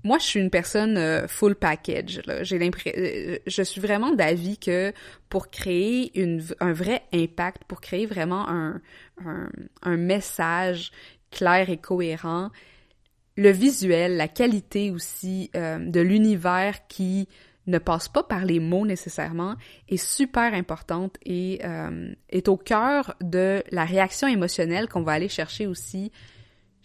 moi, je suis une personne full package, là. Je suis vraiment d'avis que pour créer un vrai impact, pour créer vraiment un message clair et cohérent, le visuel, la qualité aussi de l'univers qui ne passe pas par les mots nécessairement est super importante et est au cœur de la réaction émotionnelle qu'on va aller chercher aussi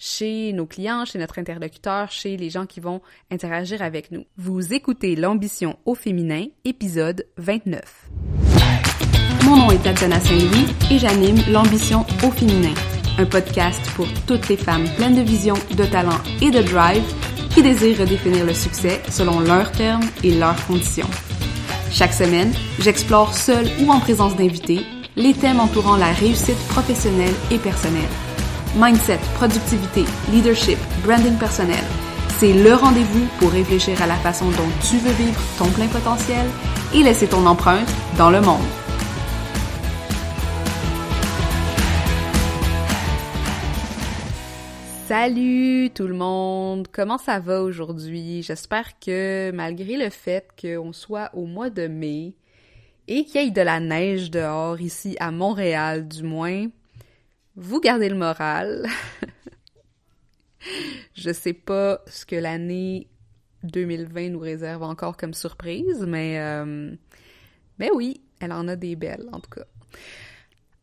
chez nos clients, chez notre interlocuteur, chez les gens qui vont interagir avec nous. Vous écoutez L'ambition au féminin, épisode 29. Mon nom est Tatiana Saint-Louis et j'anime L'ambition au féminin, un podcast pour toutes les femmes pleines de vision, de talent et de drive qui désirent redéfinir le succès selon leurs termes et leurs conditions. Chaque semaine, j'explore seule ou en présence d'invités les thèmes entourant la réussite professionnelle et personnelle. Mindset, productivité, leadership, branding personnel, c'est le rendez-vous pour réfléchir à la façon dont tu veux vivre ton plein potentiel et laisser ton empreinte dans le monde. Salut tout le monde! Comment ça va aujourd'hui? J'espère que malgré le fait qu'on soit au mois de mai et qu'il y ait de la neige dehors, ici à Montréal du moins, vous gardez le moral. Je sais pas ce que l'année 2020 nous réserve encore comme surprise, mais oui, elle en a des belles en tout cas.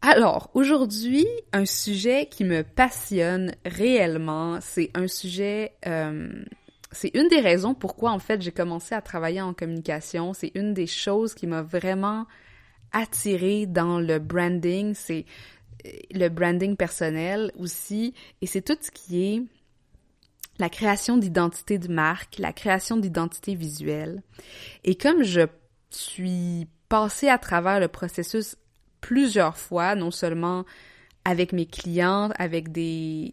Alors, aujourd'hui, un sujet qui me passionne réellement, c'est un sujet, c'est une des raisons pourquoi en fait j'ai commencé à travailler en communication, c'est une des choses qui m'a vraiment attirée dans le branding, c'est le branding personnel aussi, et c'est tout ce qui est la création d'identité de marque, la création d'identité visuelle. Et comme je suis passée à travers le processus plusieurs fois, non seulement avec mes clients, avec des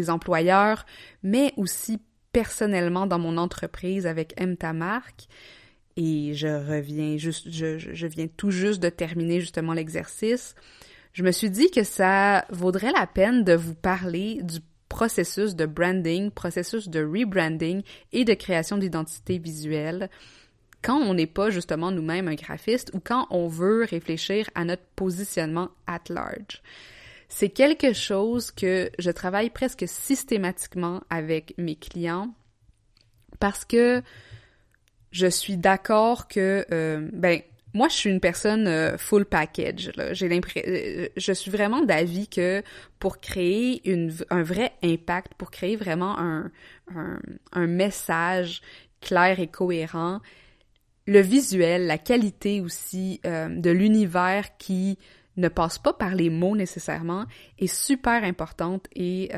employeurs, mais aussi personnellement dans mon entreprise avec Aime ta marque. Et je viens tout juste de terminer justement l'exercice. Je me suis dit que ça vaudrait la peine de vous parler du processus de branding, processus de rebranding et de création d'identité visuelle quand on n'est pas justement nous-mêmes un graphiste ou quand on veut réfléchir à notre positionnement at large. C'est quelque chose que je travaille presque systématiquement avec mes clients parce que je suis d'accord que, moi, je suis une personne full package, là. Je suis vraiment d'avis que pour créer un vrai impact, pour créer vraiment un message clair et cohérent, le visuel, la qualité aussi de l'univers qui ne passe pas par les mots nécessairement est super importante et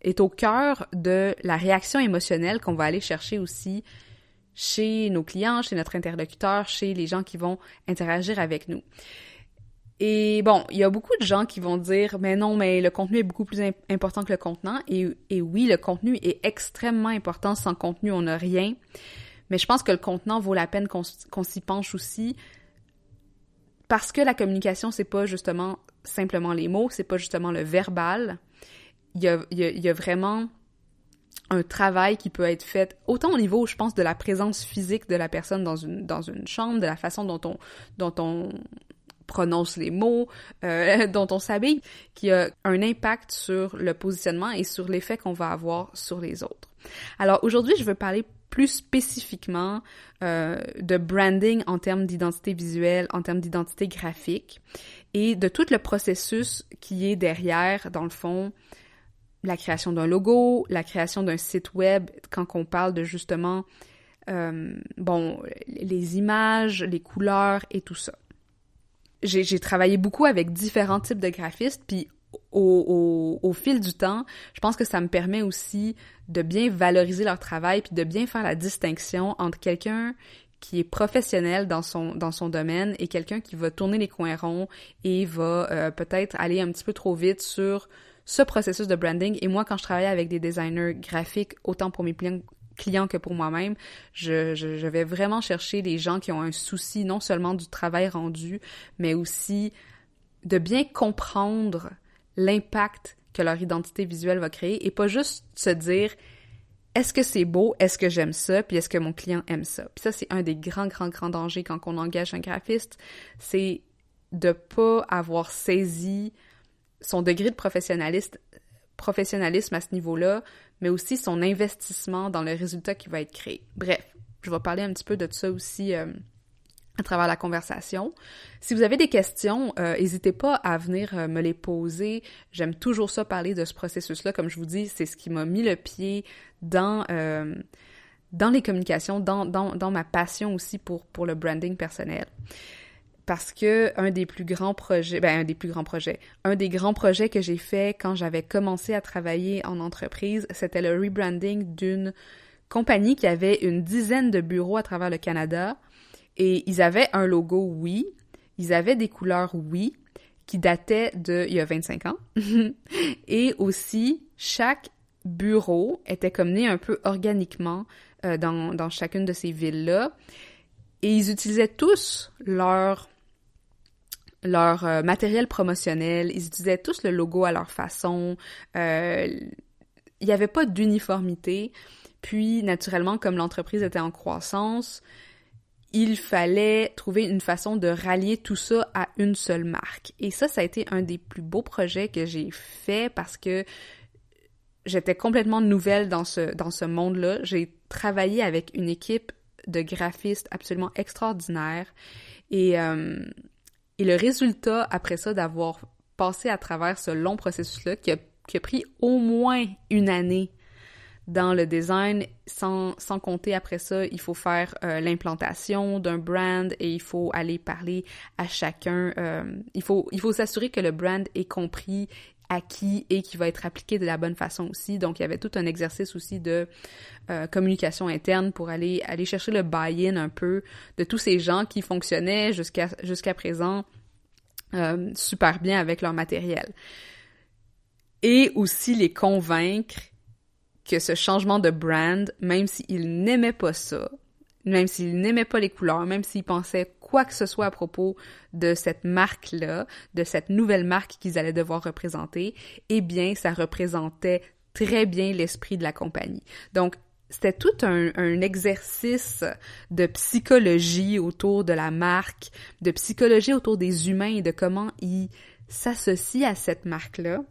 est au cœur de la réaction émotionnelle qu'on va aller chercher aussi chez nos clients, chez notre interlocuteur, chez les gens qui vont interagir avec nous. Et bon, il y a beaucoup de gens qui vont dire « Mais non, mais le contenu est beaucoup plus important que le contenant. » Et oui, le contenu est extrêmement important. Sans contenu, on n'a rien. Mais je pense que le contenant vaut la peine qu'on s'y penche aussi parce que la communication, c'est pas justement simplement les mots, c'est pas justement le verbal. Il y a vraiment un travail qui peut être fait autant au niveau, je pense, de la présence physique de la personne dans une chambre, de la façon dont on prononce les mots, dont on s'habille, qui a un impact sur le positionnement et sur l'effet qu'on va avoir sur les autres. Alors aujourd'hui, je veux parler plus spécifiquement de branding en termes d'identité visuelle, en termes d'identité graphique et de tout le processus qui est derrière, dans le fond, la création d'un logo, la création d'un site web, quand on parle de justement, les images, les couleurs et tout ça. J'ai travaillé beaucoup avec différents types de graphistes, puis au fil du temps, je pense que ça me permet aussi de bien valoriser leur travail puis de bien faire la distinction entre quelqu'un qui est professionnel dans son domaine et quelqu'un qui va tourner les coins ronds et va peut-être aller un petit peu trop vite sur ce processus de branding. Et moi, quand je travaille avec des designers graphiques, autant pour mes clients que pour moi-même, je vais vraiment chercher des gens qui ont un souci non seulement du travail rendu, mais aussi de bien comprendre l'impact que leur identité visuelle va créer et pas juste se dire est-ce que c'est beau? Est-ce que j'aime ça? Puis est-ce que mon client aime ça? Puis ça, c'est un des grands dangers quand on engage un graphiste, c'est de pas avoir saisi son degré de professionnalisme à ce niveau-là, mais aussi son investissement dans le résultat qui va être créé. Bref, je vais parler un petit peu de ça aussi à travers la conversation. Si vous avez des questions, n'hésitez pas à venir me les poser. J'aime toujours ça parler de ce processus-là. Comme je vous dis, c'est ce qui m'a mis le pied dans les communications, dans ma passion aussi pour le branding personnel. Parce que un des grands projets que j'ai fait quand j'avais commencé à travailler en entreprise, c'était le rebranding d'une compagnie qui avait une dizaine de bureaux à travers le Canada. Et ils avaient un logo, oui. Ils avaient des couleurs, oui, qui dataient il y a 25 ans. Et aussi, chaque bureau était comme né un peu organiquement dans chacune de ces villes-là. Et ils utilisaient tous leur matériel promotionnel. Ils utilisaient tous le logo à leur façon. Il n'y avait pas d'uniformité. Puis, naturellement, comme l'entreprise était en croissance, il fallait trouver une façon de rallier tout ça à une seule marque. Et ça a été un des plus beaux projets que j'ai fait parce que j'étais complètement nouvelle dans ce monde-là. J'ai travaillé avec une équipe de graphistes absolument extraordinaire. Et le résultat, après ça, d'avoir passé à travers ce long processus-là, qui a pris au moins une année dans le design, sans compter après ça, il faut faire l'implantation d'un brand et il faut aller parler à chacun. Il faut s'assurer que le brand est compris, acquis et qui va être appliqué de la bonne façon aussi. Donc, il y avait tout un exercice aussi de communication interne pour aller chercher le buy-in un peu de tous ces gens qui fonctionnaient jusqu'à présent super bien avec leur matériel. Et aussi les convaincre que ce changement de brand, même s'ils n'aimaient pas ça, même s'ils n'aimaient pas les couleurs, même s'ils pensaient quoi que ce soit à propos de cette marque-là, de cette nouvelle marque qu'ils allaient devoir représenter, eh bien, ça représentait très bien l'esprit de la compagnie. Donc, c'était tout un exercice de psychologie autour de la marque, de psychologie autour des humains et de comment ils s'associent à cette marque-là.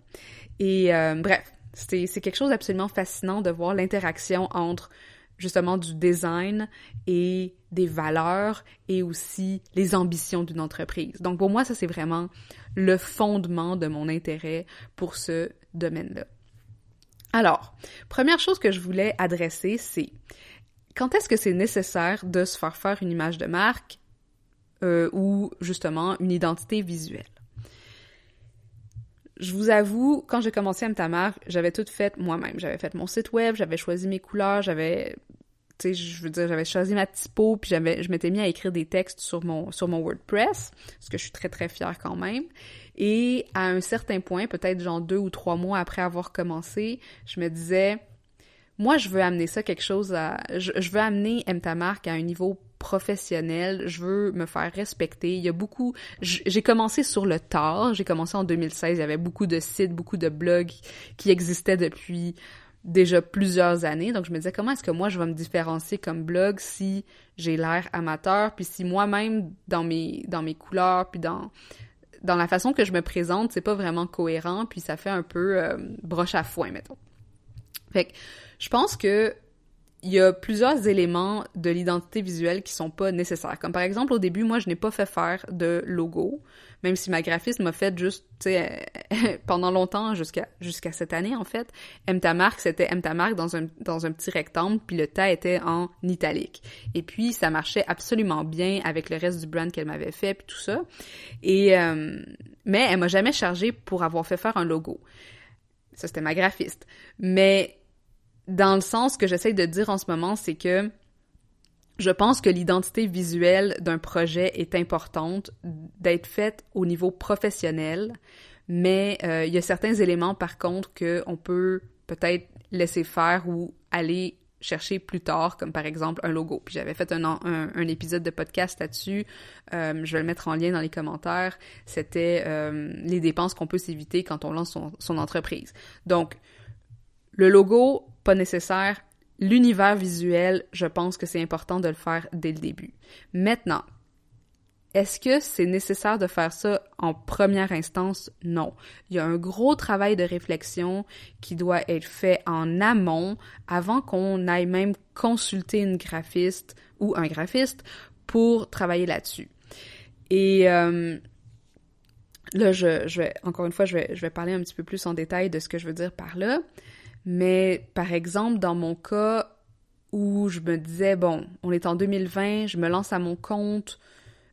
Et bref, c'est quelque chose d'absolument fascinant de voir l'interaction entre justement du design et des valeurs et aussi les ambitions d'une entreprise. Donc pour moi, ça c'est vraiment le fondement de mon intérêt pour ce domaine-là. Alors, première chose que je voulais adresser, c'est quand est-ce que c'est nécessaire de se faire une image de marque ou justement une identité visuelle? Je vous avoue, quand j'ai commencé MTamark, j'avais tout fait moi-même. J'avais fait mon site web, j'avais choisi mes couleurs, j'avais choisi ma typo, puis je m'étais mis à écrire des textes sur mon WordPress, ce que je suis très, très fière quand même. Et à un certain point, peut-être genre 2 ou 3 mois après avoir commencé, je me disais, moi, je veux amener ça quelque chose je veux amener MTamark à un niveau professionnel, je veux me faire respecter. Il y a beaucoup... J'ai commencé sur le tard, j'ai commencé en 2016, il y avait beaucoup de sites, beaucoup de blogs qui existaient depuis déjà plusieurs années. Donc, je me disais, comment est-ce que moi, je vais me différencier comme blog si j'ai l'air amateur, puis si moi-même, dans mes couleurs, puis dans la façon que je me présente, c'est pas vraiment cohérent, puis ça fait un peu broche à foin, mettons. Fait que je pense que il y a plusieurs éléments de l'identité visuelle qui sont pas nécessaires. Comme par exemple, au début, moi, je n'ai pas fait faire de logo, même si ma graphiste m'a fait juste, tu sais, pendant longtemps, jusqu'à cette année, en fait, MTamark, c'était MTamark dans un petit rectangle, puis le tas était en italique. Et puis, ça marchait absolument bien avec le reste du brand qu'elle m'avait fait, puis tout ça. Et mais elle m'a jamais chargé pour avoir fait faire un logo. Ça, c'était ma graphiste. Mais dans le sens que j'essaie de dire en ce moment, c'est que je pense que l'identité visuelle d'un projet est importante d'être faite au niveau professionnel, mais il y a certains éléments, par contre, qu'on peut peut-être laisser faire ou aller chercher plus tard, comme par exemple un logo. Puis j'avais fait un épisode de podcast là-dessus, je vais le mettre en lien dans les commentaires, c'était les dépenses qu'on peut s'éviter quand on lance son entreprise. Donc, le logo, pas nécessaire. l'univers visuel, je pense que c'est important de le faire dès le début. Maintenant, est-ce que c'est nécessaire de faire ça en première instance? Non. Il y a un gros travail de réflexion qui doit être fait en amont avant qu'on aille même consulter une graphiste ou un graphiste pour travailler là-dessus. Et là, je vais encore une fois, je vais parler un petit peu plus en détail de ce que je veux dire par là. Mais par exemple, dans mon cas où je me disais, bon, on est en 2020, je me lance à mon compte,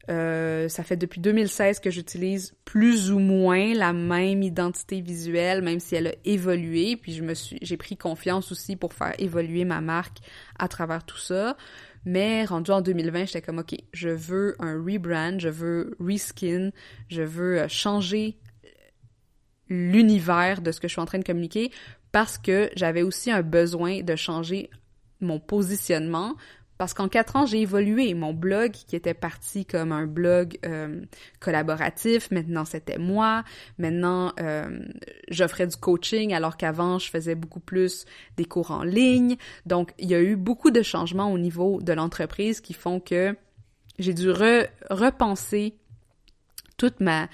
ça fait depuis 2016 que j'utilise plus ou moins la même identité visuelle, même si elle a évolué, puis j'ai pris confiance aussi pour faire évoluer ma marque à travers tout ça. Mais rendu en 2020, j'étais comme, OK, je veux un rebrand, je veux reskin, je veux changer l'univers de ce que je suis en train de communiquer parce que j'avais aussi un besoin de changer mon positionnement. Parce qu'en 4 ans, j'ai évolué. Mon blog, qui était parti comme un blog collaboratif, maintenant c'était moi. Maintenant, j'offrais du coaching, alors qu'avant, je faisais beaucoup plus des cours en ligne. Donc, il y a eu beaucoup de changements au niveau de l'entreprise qui font que j'ai dû repenser toute ma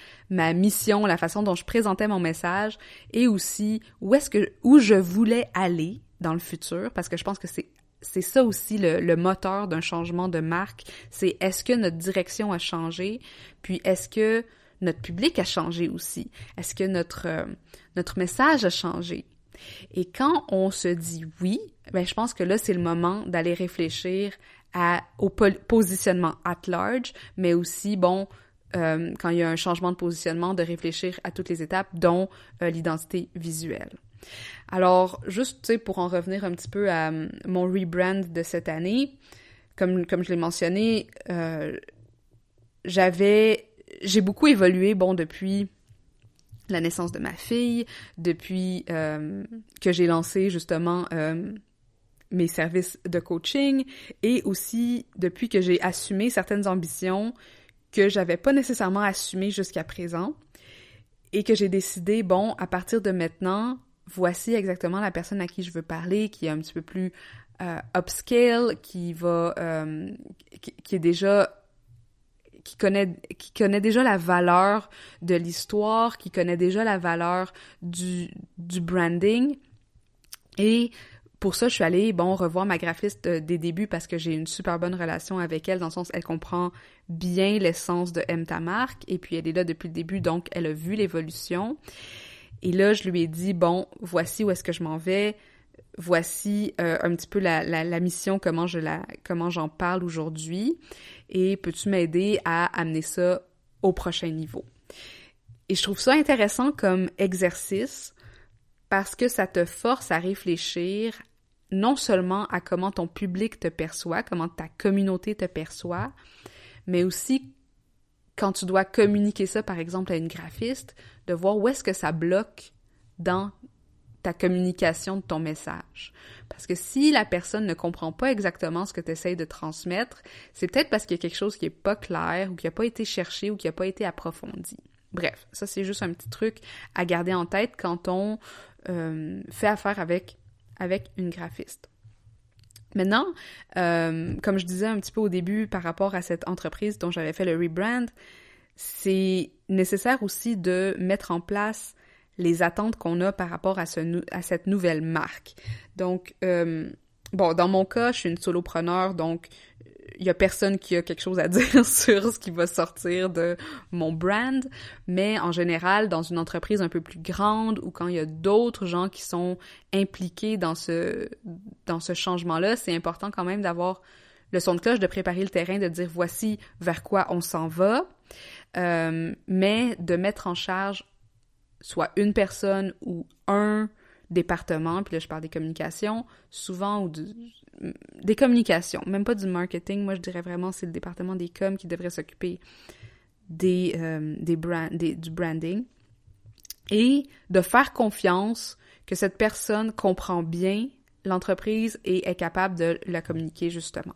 mission, la façon dont je présentais mon message et aussi où je voulais aller dans le futur, parce que je pense que c'est ça aussi le moteur d'un changement de marque, c'est est-ce que notre direction a changé, puis est-ce que notre public a changé aussi, est-ce que notre message a changé. Et quand on se dit oui, ben je pense que là c'est le moment d'aller réfléchir au positionnement at large, mais aussi quand il y a un changement de positionnement, de réfléchir à toutes les étapes, dont l'identité visuelle. Alors, juste, tu sais, pour en revenir un petit peu à mon rebrand de cette année, comme je l'ai mentionné, j'ai beaucoup évolué, depuis la naissance de ma fille, depuis que j'ai lancé justement mes services de coaching, et aussi depuis que j'ai assumé certaines ambitions que j'avais pas nécessairement assumées jusqu'à présent, et que j'ai décidé, à partir de maintenant, voici exactement la personne à qui je veux parler, qui est un petit peu plus upscale, qui est déjà, qui connaît déjà la valeur de l'histoire, qui connaît déjà la valeur du branding. Et pour ça, je suis allée, revoir ma graphiste des débuts parce que j'ai une super bonne relation avec elle, dans le sens elle comprend bien l'essence de Aime ta marque, et puis elle est là depuis le début, donc elle a vu l'évolution. Et là, je lui ai dit, voici où est-ce que je m'en vais, voici un petit peu la mission, comment j'en parle aujourd'hui, et peux-tu m'aider à amener ça au prochain niveau? Et je trouve ça intéressant comme exercice parce que ça te force à réfléchir non seulement à comment ton public te perçoit, comment ta communauté te perçoit, mais aussi quand tu dois communiquer ça, par exemple, à une graphiste, de voir où est-ce que ça bloque dans ta communication de ton message. Parce que si la personne ne comprend pas exactement ce que tu essaies de transmettre, c'est peut-être parce qu'il y a quelque chose qui est pas clair ou qui n'a pas été cherché ou qui n'a pas été approfondi. Bref, ça c'est juste un petit truc à garder en tête quand on fait affaire avec une graphiste. Maintenant, comme je disais un petit peu au début par rapport à cette entreprise dont j'avais fait le rebrand, c'est nécessaire aussi de mettre en place les attentes qu'on a par rapport à cette nouvelle marque. Donc, dans mon cas, je suis une solopreneur, donc il y a personne qui a quelque chose à dire sur ce qui va sortir de mon brand, mais en général, dans une entreprise un peu plus grande ou quand il y a d'autres gens qui sont impliqués dans ce changement-là, c'est important quand même d'avoir le son de cloche, de préparer le terrain, de dire voici vers quoi on s'en va, mais de mettre en charge soit une personne ou un département, puis là je parle des communications, souvent, ou des communications, même pas du marketing, moi je dirais vraiment c'est le département des coms qui devrait s'occuper du branding, et de faire confiance que cette personne comprend bien l'entreprise et est capable de la communiquer justement.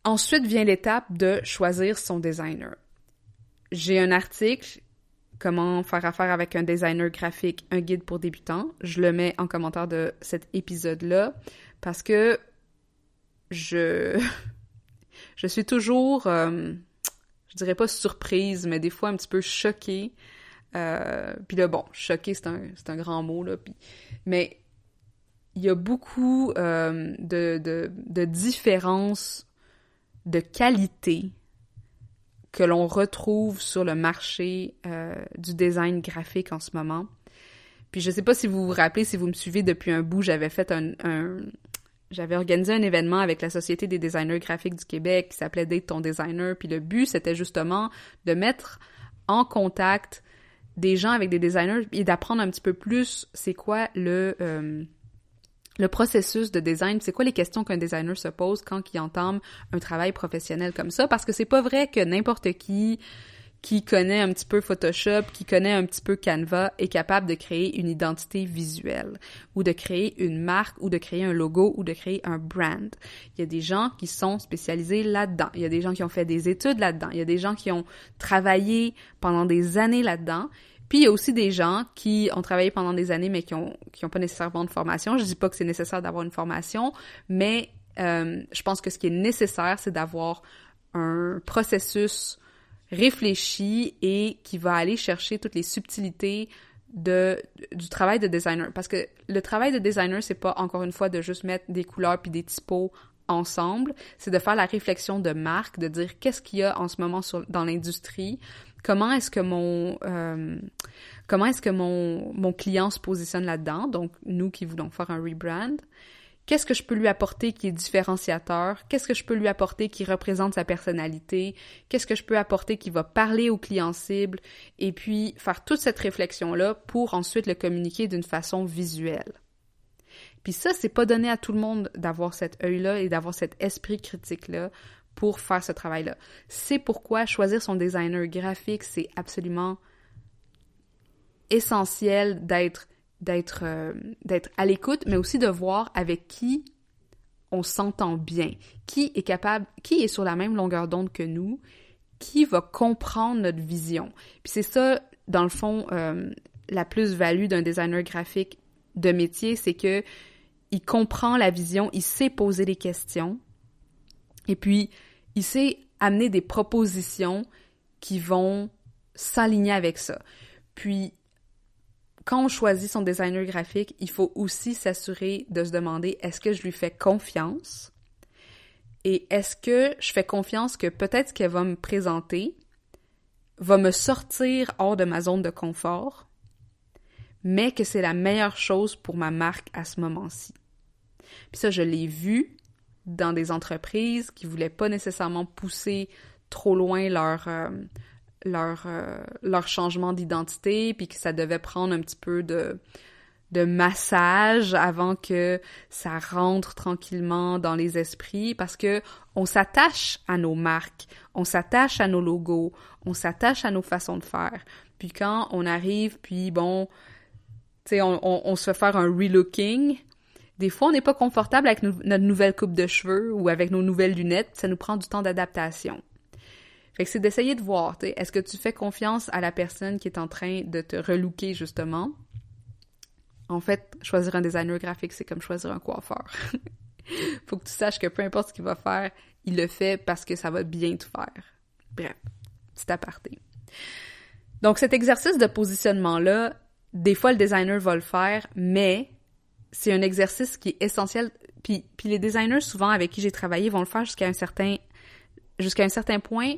Ensuite vient l'étape de choisir son designer. J'ai un article comment faire affaire avec un designer graphique, un guide pour débutants. Je le mets en commentaire de cet épisode-là parce que je suis toujours, je dirais pas surprise, mais des fois un petit peu choquée. Puis là, bon, choquée, c'est un grand mot, là. Mais il y a beaucoup de différences de qualité que l'on retrouve sur le marché du design graphique en ce moment. Puis je sais pas si vous vous rappelez, si vous me suivez depuis un bout, j'avais fait j'avais organisé un événement avec la Société des designers graphiques du Québec qui s'appelait Date ton designer, puis le but, c'était justement de mettre en contact des gens avec des designers et d'apprendre un petit peu plus c'est quoi le processus de design, c'est quoi les questions qu'un designer se pose quand il entame un travail professionnel comme ça, parce que c'est pas vrai que n'importe qui connaît un petit peu Photoshop, qui connaît un petit peu Canva, est capable de créer une identité visuelle, ou de créer une marque, ou de créer un logo, ou de créer un brand. Il y a des gens qui sont spécialisés là-dedans. Il y a des gens qui ont fait des études là-dedans. Il y a des gens qui ont travaillé pendant des années là-dedans. Puis il y a aussi des gens qui ont travaillé pendant des années, mais qui ont pas nécessairement de formation. Je dis pas que c'est nécessaire d'avoir une formation, mais je pense que ce qui est nécessaire, c'est d'avoir un processus réfléchi et qui va aller chercher toutes les subtilités du travail de designer. Parce que le travail de designer, c'est pas, encore une fois, de juste mettre des couleurs puis des typos ensemble, c'est de faire la réflexion de marque, de dire qu'est-ce qu'il y a en ce moment dans l'industrie, comment est-ce que mon client se positionne là-dedans, donc nous qui voulons faire un rebrand, qu'est-ce que je peux lui apporter qui est différenciateur, qu'est-ce que je peux lui apporter qui représente sa personnalité, qu'est-ce que je peux apporter qui va parler au client cible, et puis faire toute cette réflexion-là pour ensuite le communiquer d'une façon visuelle. Puis ça, c'est pas donné à tout le monde d'avoir cet œil-là et d'avoir cet esprit critique-là pour faire ce travail-là. C'est pourquoi choisir son designer graphique, c'est absolument essentiel d'être à l'écoute, mais aussi de voir avec qui on s'entend bien, qui est sur la même longueur d'onde que nous, qui va comprendre notre vision. Puis c'est ça, dans le fond, la plus-value d'un designer graphique de métier, c'est que il comprend la vision, il sait poser des questions, et puis il sait amener des propositions qui vont s'aligner avec ça. Puis, quand on choisit son designer graphique, il faut aussi s'assurer de se demander, est-ce que je lui fais confiance? Et est-ce que je fais confiance que peut-être ce qu'elle va me présenter va me sortir hors de ma zone de confort, mais que c'est la meilleure chose pour ma marque à ce moment-ci. Puis ça, je l'ai vu dans des entreprises qui voulaient pas nécessairement pousser trop loin leur changement d'identité, puis que ça devait prendre un petit peu de massage avant que ça rentre tranquillement dans les esprits, parce que on s'attache à nos marques, on s'attache à nos logos, on s'attache à nos façons de faire. Puis quand on arrive, puis bon, tu sais, on se fait faire un relooking, des fois on n'est pas confortable avec notre nouvelle coupe de cheveux ou avec nos nouvelles lunettes, ça nous prend du temps d'adaptation. Fait que c'est d'essayer de voir, tu sais, est-ce que tu fais confiance à la personne qui est en train de te relooker, justement? En fait, choisir un designer graphique, c'est comme choisir un coiffeur. Faut que tu saches que peu importe ce qu'il va faire, il le fait parce que ça va bien te faire. Bref, petit aparté. Donc, cet exercice de positionnement-là, des fois, le designer va le faire, mais c'est un exercice qui est essentiel. Puis les designers, souvent, avec qui j'ai travaillé, vont le faire jusqu'à un certain point,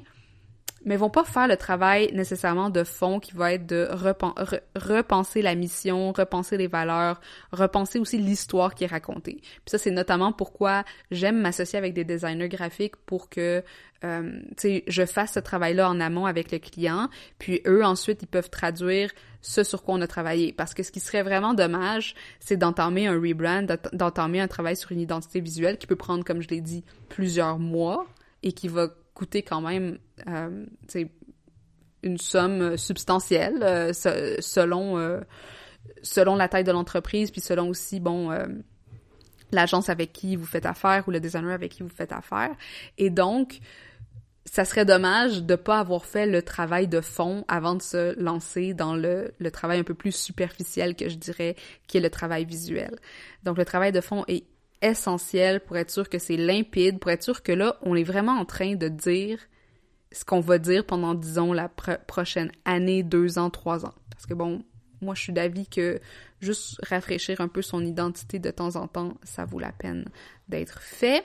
mais vont pas faire le travail nécessairement de fond qui va être de repenser la mission, repenser les valeurs, repenser aussi l'histoire qui est racontée. Puis ça, c'est notamment pourquoi j'aime m'associer avec des designers graphiques pour que je fasse ce travail-là en amont avec le client, puis eux, ensuite, ils peuvent traduire ce sur quoi on a travaillé. Parce que ce qui serait vraiment dommage, c'est d'entamer un rebrand, d'entamer un travail sur une identité visuelle qui peut prendre, comme je l'ai dit, plusieurs mois et qui va coûter quand même une somme substantielle selon la taille de l'entreprise, puis selon aussi, l'agence avec qui vous faites affaire ou le designer avec qui vous faites affaire. Et donc, ça serait dommage de pas avoir fait le travail de fond avant de se lancer dans le travail un peu plus superficiel que je dirais, qui est le travail visuel. Donc le travail de fond est essentiel pour être sûr que c'est limpide, pour être sûr que là, on est vraiment en train de dire ce qu'on va dire pendant, disons, la prochaine année, 2 ans, 3 ans. Parce que bon, moi je suis d'avis que juste rafraîchir un peu son identité de temps en temps, ça vaut la peine d'être fait.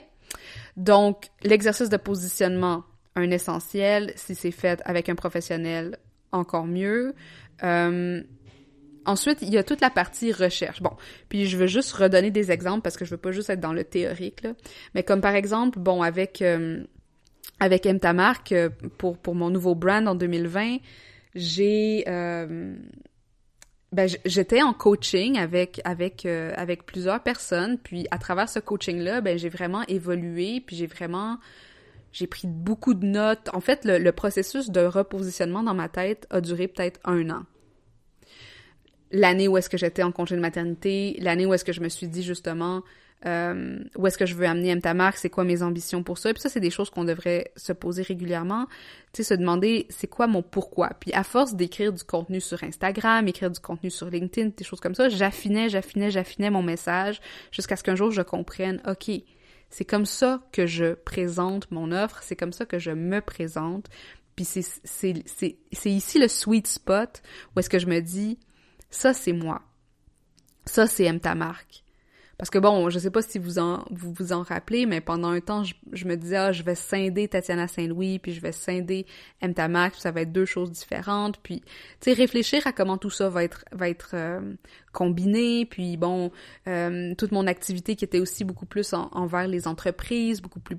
Donc, l'exercice de positionnement, un essentiel. Si c'est fait avec un professionnel, encore mieux. Ensuite, il y a toute la partie recherche. Bon, puis je veux juste redonner des exemples parce que je veux pas juste être dans le théorique, là. Mais comme par exemple, bon, avec M ta marque, pour mon nouveau brand en 2020, j'étais en coaching avec plusieurs personnes, puis à travers ce coaching-là, j'ai vraiment évolué, puis j'ai pris beaucoup de notes. En fait, le processus de repositionnement dans ma tête a duré peut-être 1 an. L'année où est-ce que j'étais en congé de maternité, l'année où est-ce que je me suis dit justement où est-ce que je veux amener M ta marque, c'est quoi mes ambitions pour ça. Puis ça, c'est des choses qu'on devrait se poser régulièrement. Tu sais, se demander c'est quoi mon pourquoi. Puis à force d'écrire du contenu sur Instagram, écrire du contenu sur LinkedIn, des choses comme ça, j'affinais mon message jusqu'à ce qu'un jour je comprenne, OK, c'est comme ça que je présente mon offre, c'est comme ça que je me présente. Puis c'est ici le sweet spot où est-ce que je me dis, ça c'est moi. Ça c'est M ta marque. Parce que bon, je sais pas si vous vous en rappelez, mais pendant un temps, je me disais, je vais scinder Tatiana Saint-Louis, puis je vais scinder M ta marque, puis ça va être 2 choses différentes, puis, tu sais, réfléchir à comment tout ça va être combiné, puis bon, toute mon activité qui était aussi beaucoup plus envers les entreprises, beaucoup plus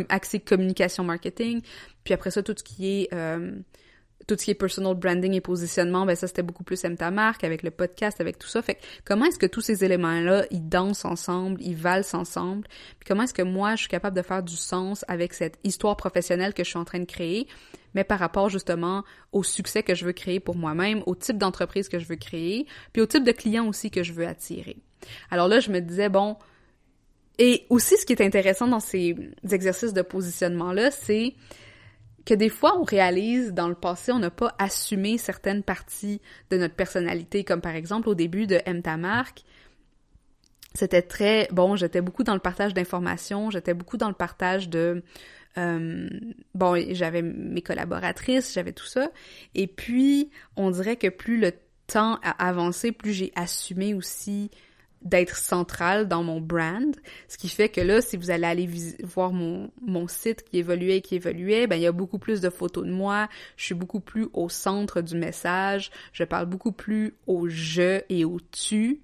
axée communication marketing, puis après ça, tout ce qui est personal branding et positionnement, ça c'était beaucoup plus M ta marque avec le podcast, avec tout ça. Fait que comment est-ce que tous ces éléments-là, ils dansent ensemble, ils valsent ensemble? Puis comment est-ce que moi, je suis capable de faire du sens avec cette histoire professionnelle que je suis en train de créer, mais par rapport justement au succès que je veux créer pour moi-même, au type d'entreprise que je veux créer, puis au type de clients aussi que je veux attirer. Alors là, je me disais, bon, et aussi ce qui est intéressant dans ces exercices de positionnement-là, c'est que des fois, on réalise, dans le passé, on n'a pas assumé certaines parties de notre personnalité, comme par exemple, au début de M ta marque, c'était très, bon, j'étais beaucoup dans le partage d'informations, j'étais beaucoup dans le partage de, j'avais mes collaboratrices, j'avais tout ça, et puis, on dirait que plus le temps a avancé, plus j'ai assumé aussi d'être centrale dans mon brand, ce qui fait que là, si vous allez aller voir mon site qui évoluait, il y a beaucoup plus de photos de moi, je suis beaucoup plus au centre du message, je parle beaucoup plus au je et au tu,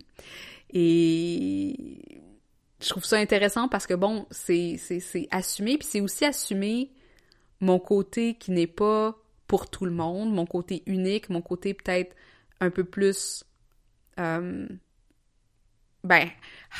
et je trouve ça intéressant parce que bon, c'est assumé, puis c'est aussi assumer mon côté qui n'est pas pour tout le monde, mon côté unique, mon côté peut-être un peu plus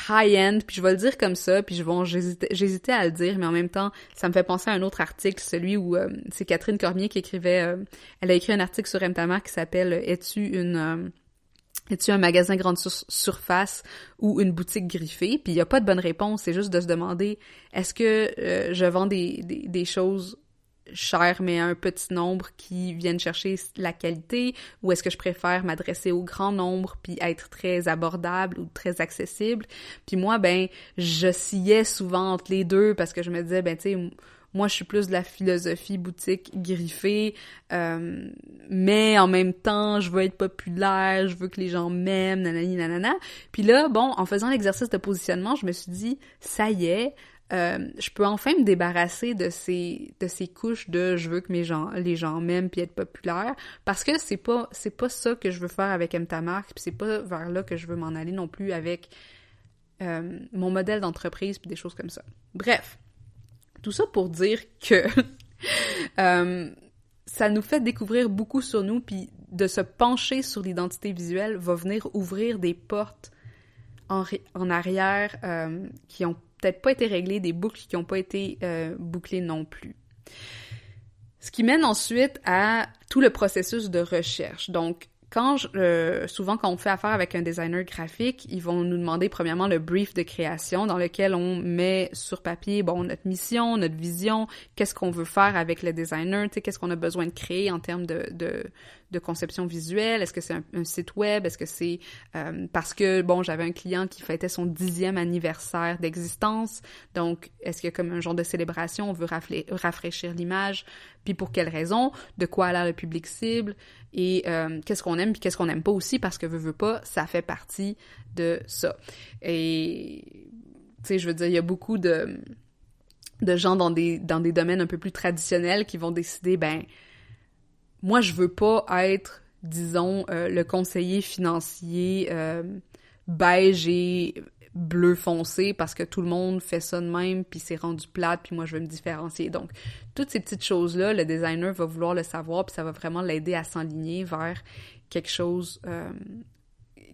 high-end, puis je vais le dire comme ça, puis j'hésitais à le dire, mais en même temps, ça me fait penser à un autre article, celui où c'est Catherine Cormier qui écrivait, elle a écrit un article sur M ta marque qui s'appelle « Es-tu un magasin grande surface ou une boutique griffée? » Puis il n'y a pas de bonne réponse, c'est juste de se demander, est-ce que je vends des choses cher, mais à un petit nombre qui viennent chercher la qualité, ou est-ce que je préfère m'adresser au grand nombre puis être très abordable ou très accessible? Puis moi, j'oscillais souvent entre les deux parce que je me disais, tu sais, moi, je suis plus de la philosophie boutique griffée, mais en même temps, je veux être populaire, je veux que les gens m'aiment, nanani, nanana. Puis là, bon, en faisant l'exercice de positionnement, je me suis dit, ça y est, je peux enfin me débarrasser de ces couches de je veux que les gens m'aiment puis être populaire, parce que c'est pas ça que je veux faire avec M ta marque, puis c'est pas vers là que je veux m'en aller non plus avec mon modèle d'entreprise puis des choses comme ça. Bref, tout ça pour dire que ça nous fait découvrir beaucoup sur nous, puis de se pencher sur l'identité visuelle va venir ouvrir des portes en arrière qui ont peut-être pas été réglées, des boucles qui n'ont pas été bouclées non plus. Ce qui mène ensuite à tout le processus de recherche. Donc, souvent quand on fait affaire avec un designer graphique, ils vont nous demander premièrement le brief de création dans lequel on met sur papier, notre mission, notre vision, qu'est-ce qu'on veut faire avec le designer, tu sais, qu'est-ce qu'on a besoin de créer en termes de conception visuelle, est-ce que c'est un site web, est-ce que c'est parce que, j'avais un client qui fêtait son 10e anniversaire d'existence, donc est-ce qu'il y a comme un genre de célébration, on veut rafraîchir l'image, puis pour quelle raison, de quoi a l'air le public cible, et qu'est-ce qu'on aime puis qu'est-ce qu'on n'aime pas aussi, parce que veut pas, ça fait partie de ça. Et, tu sais, je veux dire, il y a beaucoup de gens dans des domaines un peu plus traditionnels qui vont décider, moi, je veux pas être, disons, le conseiller financier beige et bleu foncé parce que tout le monde fait ça de même, puis c'est rendu plate, puis moi, je veux me différencier. Donc, toutes ces petites choses-là, le designer va vouloir le savoir, puis ça va vraiment l'aider à s'enligner vers quelque chose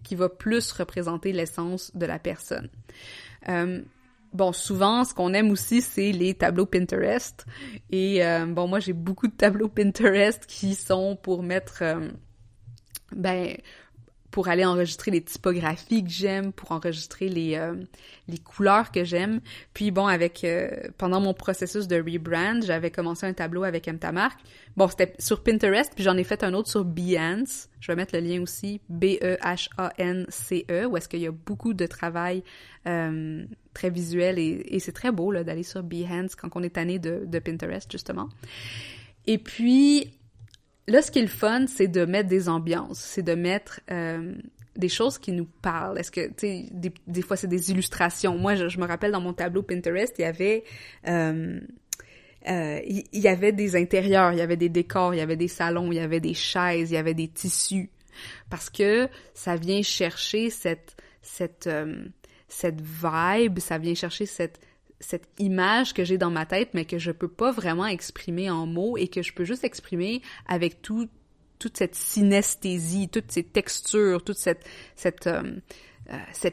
qui va plus représenter l'essence de la personne. Souvent, ce qu'on aime aussi, c'est les tableaux Pinterest. Et moi, j'ai beaucoup de tableaux Pinterest qui sont pour mettre, pour aller enregistrer les typographies que j'aime, pour enregistrer les couleurs que j'aime. Puis pendant mon processus de rebrand, j'avais commencé un tableau avec M-Ta-Marque. C'était sur Pinterest, puis j'en ai fait un autre sur Behance. Je vais mettre le lien aussi, Behance, où est-ce qu'il y a beaucoup de travail très visuel et c'est très beau là d'aller sur Behance quand on est tanné de Pinterest, justement. Et puis, là, ce qui est le fun, c'est de mettre des ambiances, c'est de mettre des choses qui nous parlent. Est-ce que, tu sais, des fois, c'est des illustrations. Moi, je me rappelle dans mon tableau Pinterest, il y avait des intérieurs, il y avait des décors, il y avait des salons, il y avait des chaises, il y avait des tissus. Parce que ça vient chercher cette vibe, ça vient chercher cette image que j'ai dans ma tête, mais que je peux pas vraiment exprimer en mots et que je peux juste exprimer avec toute cette synesthésie, toutes ces textures, toute cette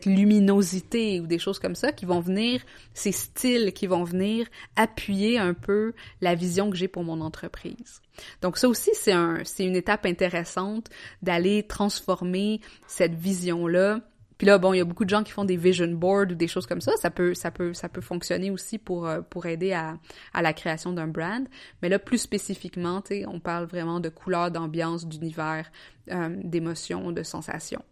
luminosité ou des choses comme ça qui vont venir, ces styles qui vont venir appuyer un peu la vision que j'ai pour mon entreprise. Donc ça aussi, c'est une étape intéressante d'aller transformer cette vision-là. Puis là, il y a beaucoup de gens qui font des vision boards ou des choses comme ça. Ça peut fonctionner aussi pour aider à la création d'un brand. Mais là, plus spécifiquement, tu sais, on parle vraiment de couleurs, d'ambiance, d'univers, d'émotions, de sensations.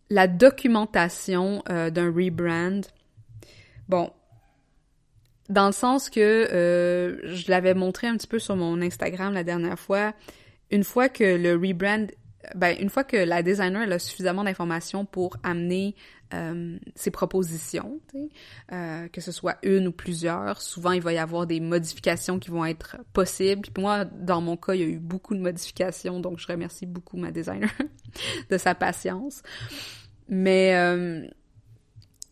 La documentation d'un rebrand, dans le sens que je l'avais montré un petit peu sur mon Instagram la dernière fois, une fois que le rebrand, une fois que la designer elle a suffisamment d'informations pour amener ses propositions, que ce soit une ou plusieurs, souvent il va y avoir des modifications qui vont être possibles. Puis moi, dans mon cas, il y a eu beaucoup de modifications, donc je remercie beaucoup ma designer de sa patience. Mais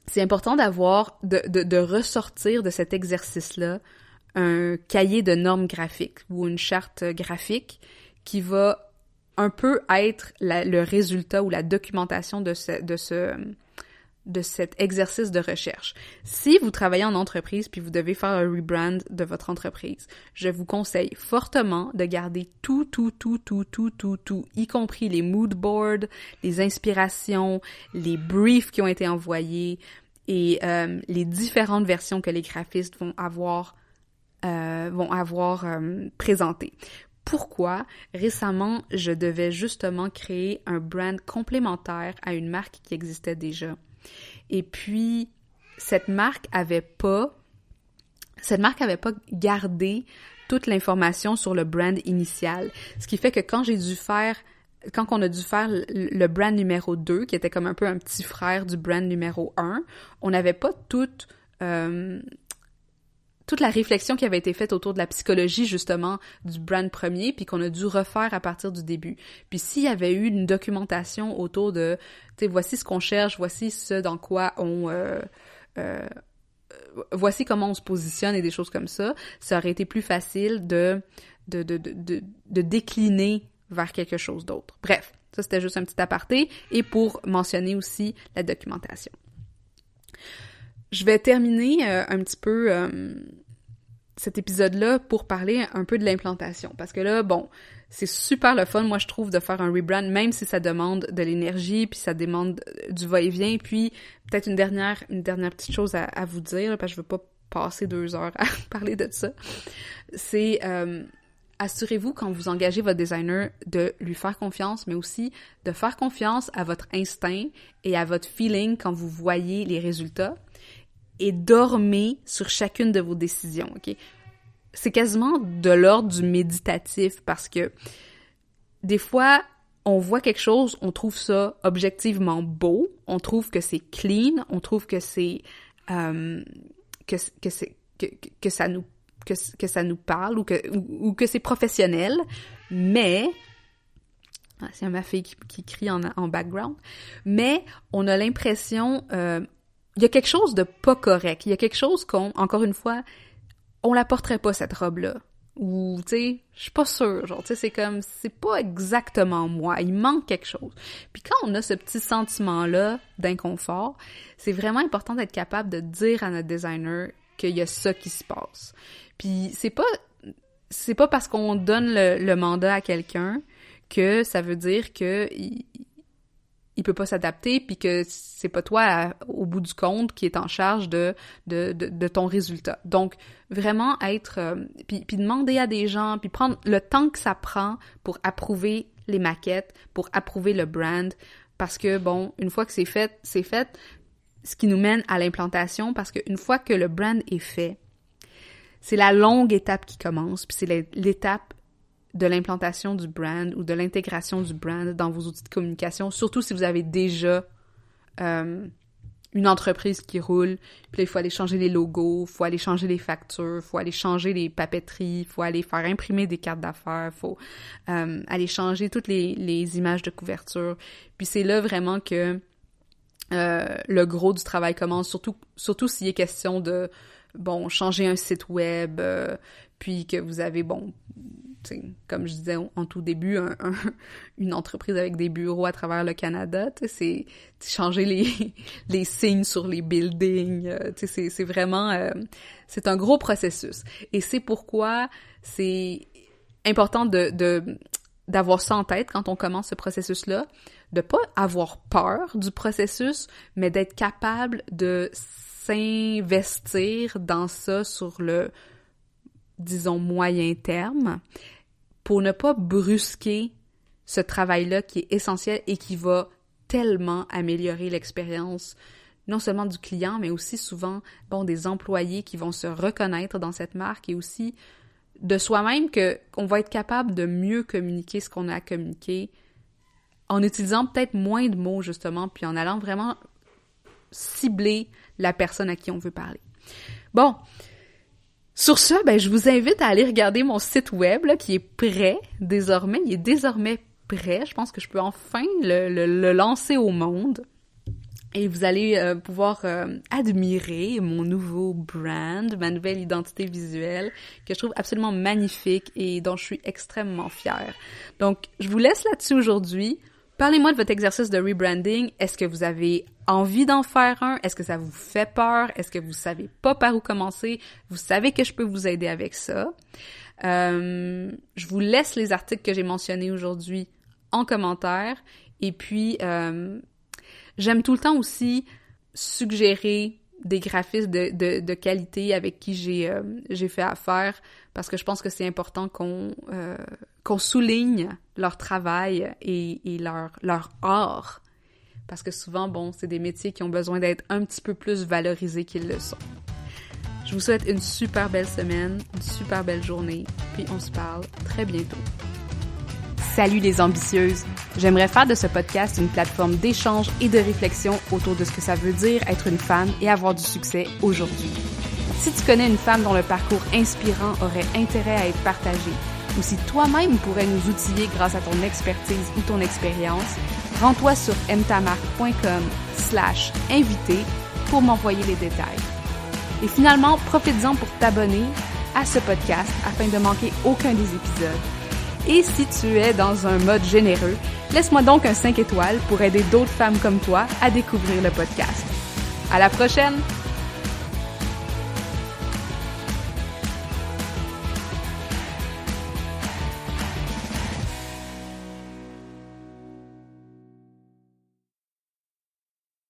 c'est important de ressortir de cet exercice-là un cahier de normes graphiques ou une charte graphique qui va un peu être le résultat ou la documentation de cet exercice de recherche. Si vous travaillez en entreprise puis vous devez faire un rebrand de votre entreprise, je vous conseille fortement de garder tout, y compris les mood boards, les inspirations, les briefs qui ont été envoyés et les différentes versions que les graphistes vont avoir présentées. Pourquoi? Récemment, je devais justement créer un brand complémentaire à une marque qui existait déjà. Et puis, cette marque avait pas gardé toute l'information sur le brand initial. Ce qui fait que quand on a dû faire le brand numéro 2, qui était comme un peu un petit frère du brand numéro 1, on n'avait pas toute la réflexion qui avait été faite autour de la psychologie, justement, du brand premier, puis qu'on a dû refaire à partir du début. Puis s'il y avait eu une documentation autour de, tu sais, voici ce qu'on cherche, voici ce dans quoi voici comment on se positionne et des choses comme ça aurait été plus facile de décliner vers quelque chose d'autre. Bref, ça c'était juste un petit aparté, et pour mentionner aussi la documentation. Je vais terminer un petit peu cet épisode-là pour parler un peu de l'implantation. Parce que là, bon, c'est super le fun, moi, je trouve, de faire un rebrand, même si ça demande de l'énergie, puis ça demande du va-et-vient. Puis, peut-être une dernière petite chose à vous dire, là, parce que je veux pas passer 2 heures à parler de ça. C'est... assurez-vous, quand vous engagez votre designer, de lui faire confiance, mais aussi de faire confiance à votre instinct et à votre feeling quand vous voyez les résultats, et dormez sur chacune de vos décisions, OK? C'est quasiment de l'ordre du méditatif, parce que des fois, on voit quelque chose, on trouve ça objectivement beau, on trouve que c'est clean, on trouve que c'est... que ça nous parle ou que c'est professionnel, mais c'est ma fille qui crie en background, mais on a l'impression il y a quelque chose de pas correct, il y a quelque chose encore une fois, on la porterait pas cette robe-là, ou tu sais, je suis pas sûre, genre tu sais, c'est pas exactement moi, il manque quelque chose. Puis quand on a ce petit sentiment-là d'inconfort, c'est vraiment important d'être capable de dire à notre designer qu'il y a ça qui se passe. Puis c'est pas parce qu'on donne le mandat à quelqu'un que ça veut dire que il peut pas s'adapter, puis que c'est pas toi au bout du compte qui est en charge de ton résultat. Donc vraiment être puis demander à des gens, puis prendre le temps que ça prend pour approuver les maquettes, pour approuver le brand, parce que bon, une fois que c'est fait, ce qui nous mène à l'implantation, parce qu'une fois que le brand est fait, c'est la longue étape qui commence, puis c'est l'étape de l'implantation du brand ou de l'intégration du brand dans vos outils de communication, surtout si vous avez déjà une entreprise qui roule, puis là, il faut aller changer les logos, il faut aller changer les factures, il faut aller changer les papeteries, il faut aller faire imprimer des cartes d'affaires, il faut aller changer toutes les images de couverture. Puis c'est là vraiment que le gros du travail commence, surtout s'il est question de, bon, changer un site web, puis que vous avez, bon, comme je disais en tout début, une entreprise avec des bureaux à travers le Canada, c'est changer les signes sur les buildings, c'est vraiment, c'est un gros processus. Et c'est pourquoi c'est important d'avoir ça en tête quand on commence ce processus-là, de pas avoir peur du processus, mais d'être capable de s'investir dans ça sur le, disons, moyen terme, pour ne pas brusquer ce travail-là qui est essentiel et qui va tellement améliorer l'expérience, non seulement du client, mais aussi souvent, bon, des employés qui vont se reconnaître dans cette marque, et aussi de soi-même qu'on va être capable de mieux communiquer ce qu'on a à communiquer en utilisant peut-être moins de mots, justement, puis en allant vraiment cibler la personne à qui on veut parler. Bon, sur ce, ben, je vous invite à aller regarder mon site web, là, qui est prêt désormais. Il est désormais prêt. Je pense que je peux enfin le lancer au monde. Et vous allez pouvoir admirer mon nouveau brand, ma nouvelle identité visuelle, que je trouve absolument magnifique et dont je suis extrêmement fière. Donc, je vous laisse là-dessus aujourd'hui. Parlez-moi de votre exercice de rebranding. Est-ce que vous avez envie d'en faire un? Est-ce que ça vous fait peur? Est-ce que vous savez pas par où commencer? Vous savez que je peux vous aider avec ça. Je vous laisse les articles que j'ai mentionnés aujourd'hui en commentaire. Et puis, j'aime tout le temps aussi suggérer des graphistes de qualité avec qui j'ai fait affaire, parce que je pense que c'est important qu'on souligne leur travail et leur art, parce que souvent, bon, c'est des métiers qui ont besoin d'être un petit peu plus valorisés qu'ils le sont. Je vous souhaite une super belle semaine, une super belle journée, puis on se parle très bientôt. Salut les ambitieuses! J'aimerais faire de ce podcast une plateforme d'échange et de réflexion autour de ce que ça veut dire être une femme et avoir du succès aujourd'hui. Si tu connais une femme dont le parcours inspirant aurait intérêt à être partagé, ou si toi-même pourrais nous outiller grâce à ton expertise ou ton expérience, rends-toi sur mtamarque.com/invité pour m'envoyer les détails. Et finalement, profites-en pour t'abonner à ce podcast afin de manquer aucun des épisodes. Et si tu es dans un mode généreux, laisse-moi donc un 5 étoiles pour aider d'autres femmes comme toi à découvrir le podcast. À la prochaine!